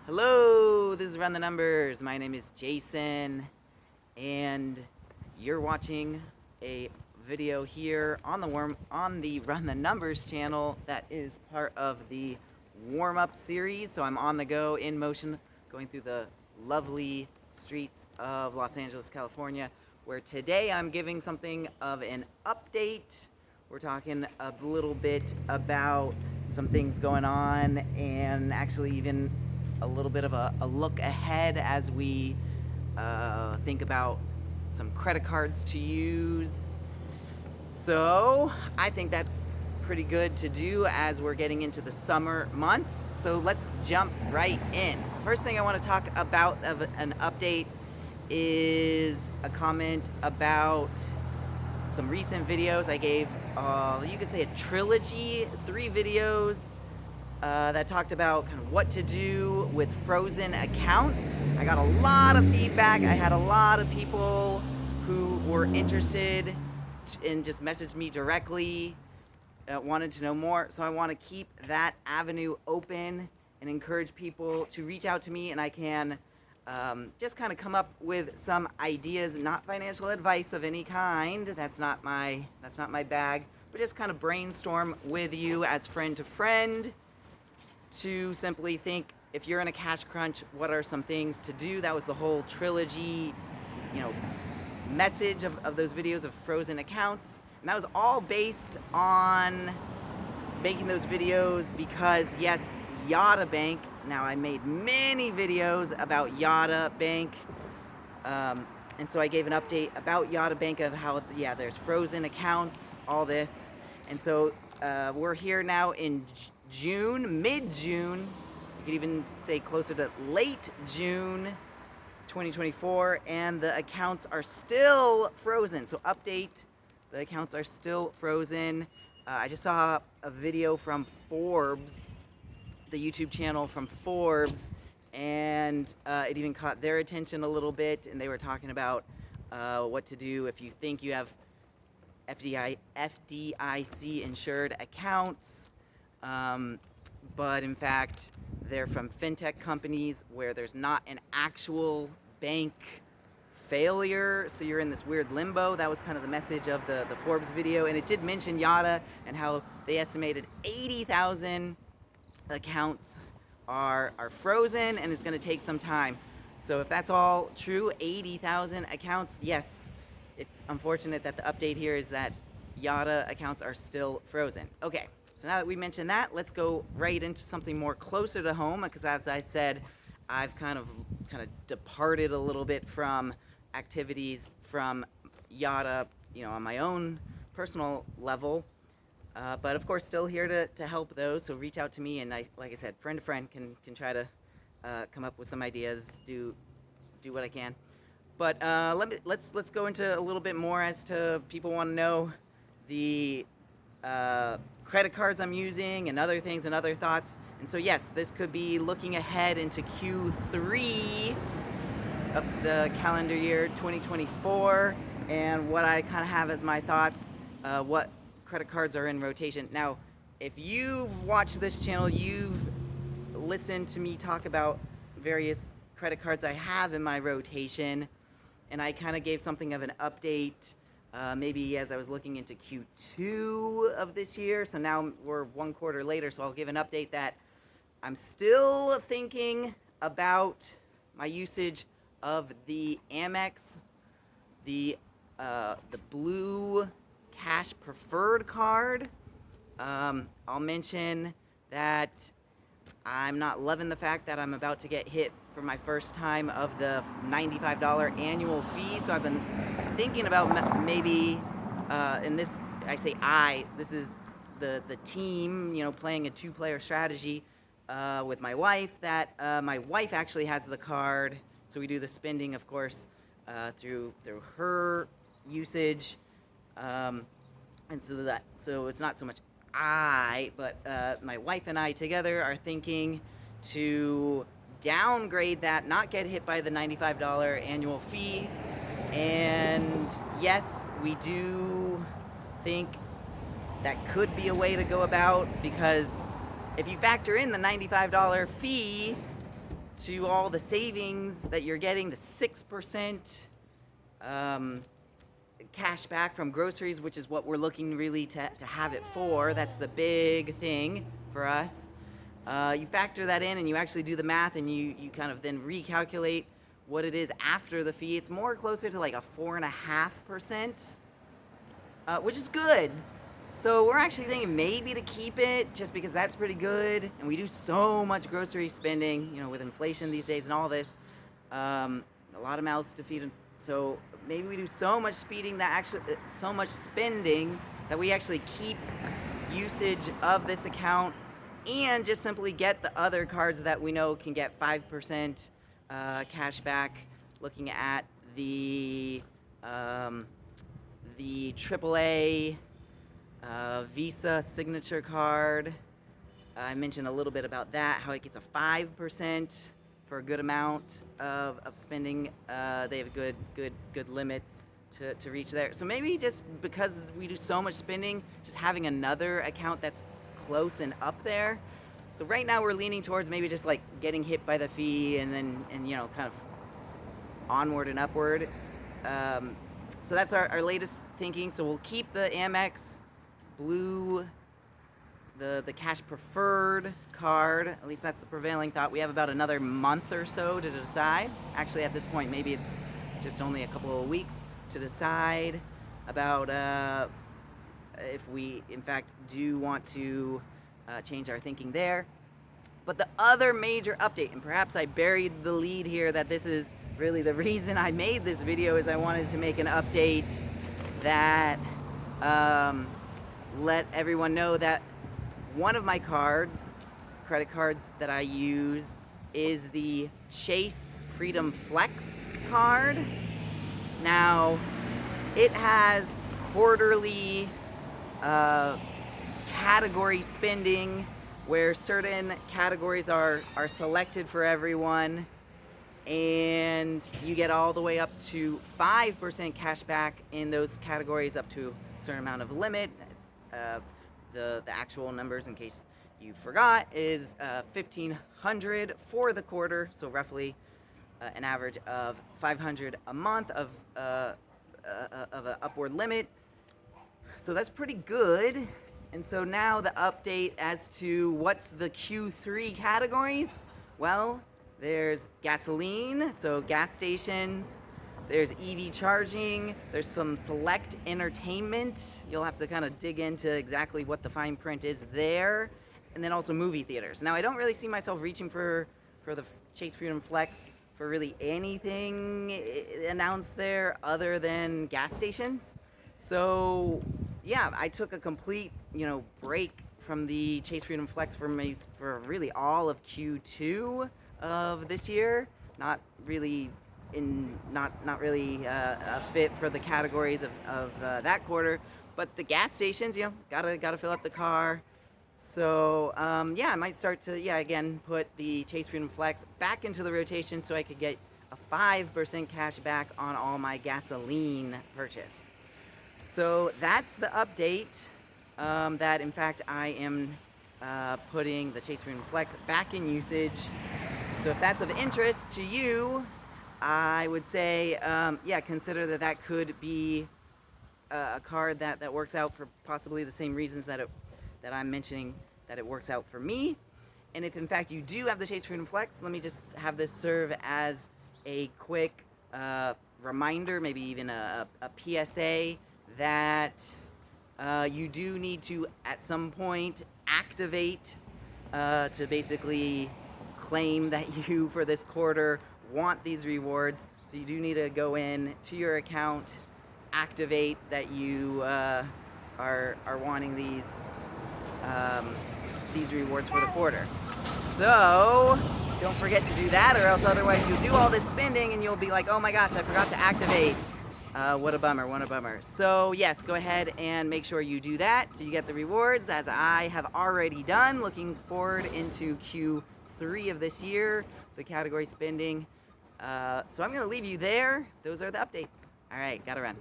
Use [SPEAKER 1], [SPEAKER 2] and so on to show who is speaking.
[SPEAKER 1] Hello, this is Run the Numbers. My name is Jason, and you're watching a video here on the Run the Numbers channel that is part of the warm-up series. So I'm on the go, in motion, going through the lovely streets of Los Angeles, California, where today I'm giving something of an update. We're talking a little bit about some things going on, and actually even a little bit of a look ahead as we think about some credit cards to use. So I think that's pretty good to do as we're getting into the summer months. So let's jump right in. First thing I want to talk about of an update is a comment about some recent videos. I gave, you could say, a trilogy, 3 videos that talked about kind of what to do with frozen accounts. I got a lot of feedback. I had a lot of people who were interested and just messaged me directly, wanted to know more. So I want to keep that avenue open and encourage people to reach out to me, and I can just kind of come up with some ideas, not financial advice of any kind. That's not my bag, but just kind of brainstorm with you as friend to friend, to simply think, if you're in a cash crunch, what are some things to do? That was the whole trilogy, message of those videos of frozen accounts. And that was all based on making those videos because, yes, Yotta Bank. Now, I made many videos about Yotta Bank. And so I gave an update about Yotta Bank of how, there's frozen accounts, all this. And so we're here now in June, mid-June, you could even say closer to late June 2024, and the accounts are still frozen. So update, the accounts are still frozen. I just saw a video from Forbes, the YouTube channel from Forbes, and it even caught their attention a little bit, and they were talking about what to do if you think you have FDIC insured accounts. But in fact, they're from fintech companies where there's not an actual bank failure, so you're in this weird limbo. That was kind of the message of the Forbes video, and it did mention Yotta and how they estimated 80,000 accounts are frozen, and it's going to take some time. So if that's all true, 80,000 accounts, yes, it's unfortunate that the update here is that Yotta accounts are still frozen. Okay. So now that we mentioned that, let's go right into something more closer to home, because as I said, I've kind of departed a little bit from activities from Yotta, on my own personal level. But of course, still here to help those. So reach out to me, and like I said, friend to friend can try to come up with some ideas, do what I can. But let's go into a little bit more as to people want to know the credit cards I'm using and other things and other thoughts. And so yes, this could be looking ahead into Q3 of the calendar year 2024, and what I kind of have as my thoughts, what credit cards are in rotation. Now, if you've watched this channel, you've listened to me talk about various credit cards I have in my rotation, and I kind of gave something of an update maybe as I was looking into Q2 of this year. So now we're 1 quarter later, so I'll give an update that I'm still thinking about my usage of the Amex, the blue cash preferred card. I'll mention that I'm not loving the fact that I'm about to get hit for my first time of the $95 annual fee. So I've been thinking about maybe, and this, I say this is the team, playing a 2-player strategy with my wife, that my wife actually has the card. So we do the spending, of course, through her usage. And so it's not so much but my wife and I together are thinking to downgrade that, not get hit by the $95 annual fee. And yes, we do think that could be a way to go about, because if you factor in the $95 fee to all the savings that you're getting, the 6% cash back from groceries, which is what we're looking really to have it for. That's the big thing for us. You factor that in and you actually do the math, and you kind of then recalculate what it is after the fee. It's more closer to like a 4.5%, which is good. So we're actually thinking maybe to keep it, just because that's pretty good. And we do so much grocery spending, with inflation these days and all this. A lot of mouths to feed. So maybe we do so much spending that we actually keep usage of this account, and just simply get the other cards that we know can get 5% cash back. Looking at the AAA Visa signature card. I mentioned a little bit about that, how it gets a 5% for a good amount of spending. They have good limits to reach there. So maybe just because we do so much spending, just having another account that's close and up there. So right now we're leaning towards maybe just like getting hit by the fee and then kind of onward and upward. So that's our latest thinking. So we'll keep the Amex Blue, the cash preferred card. At least that's the prevailing thought. We have about another month or so to decide. Actually, at this point, maybe it's just only a couple of weeks to decide about if we, in fact, do want to change our thinking there. But the other major update, and perhaps I buried the lead here, that this is really the reason I made this video, is I wanted to make an update that let everyone know that one of my credit cards that I use, is the Chase Freedom Flex card. Now, it has quarterly category spending, where certain categories are selected for everyone, and you get all the way up to 5% cash back in those categories up to a certain amount of limit. The actual numbers, in case you forgot, is $1,500 for the quarter, so roughly an average of $500 a month of an upward limit. So that's pretty good. And so now the update as to what's the Q3 categories. Well, there's gasoline, so gas stations. There's EV charging. There's some select entertainment. You'll have to kind of dig into exactly what the fine print is there. And then also movie theaters. Now, I don't really see myself reaching for the Chase Freedom Flex for really anything announced there other than gas stations. So yeah, I took a complete, break from the Chase Freedom Flex for really all of Q2 of this year. Not really a fit for the categories of that quarter, but the gas stations, gotta fill up the car. So I might start to again put the Chase Freedom Flex back into the rotation so I could get a 5% cash back on all my gasoline purchase. So that's the update, that in fact I am putting the Chase Freedom Flex back in usage. So if that's of interest to you, I would say, consider that could be a card that works out for possibly the same reasons that I'm mentioning that it works out for me. And if in fact you do have the Chase Freedom Flex, let me just have this serve as a quick reminder, maybe even a PSA, that you do need to at some point activate to basically claim that you, for this quarter, want these rewards. So you do need to go in to your account, activate that you are wanting these rewards for the quarter. So don't forget to do that, or else otherwise you'll do all this spending and you'll be like, oh my gosh, I forgot to activate. What a bummer. So yes, go ahead and make sure you do that so you get the rewards, as I have already done. Looking forward into Q3 of this year, the category spending. So I'm going to leave you there. Those are the updates. All right, gotta run.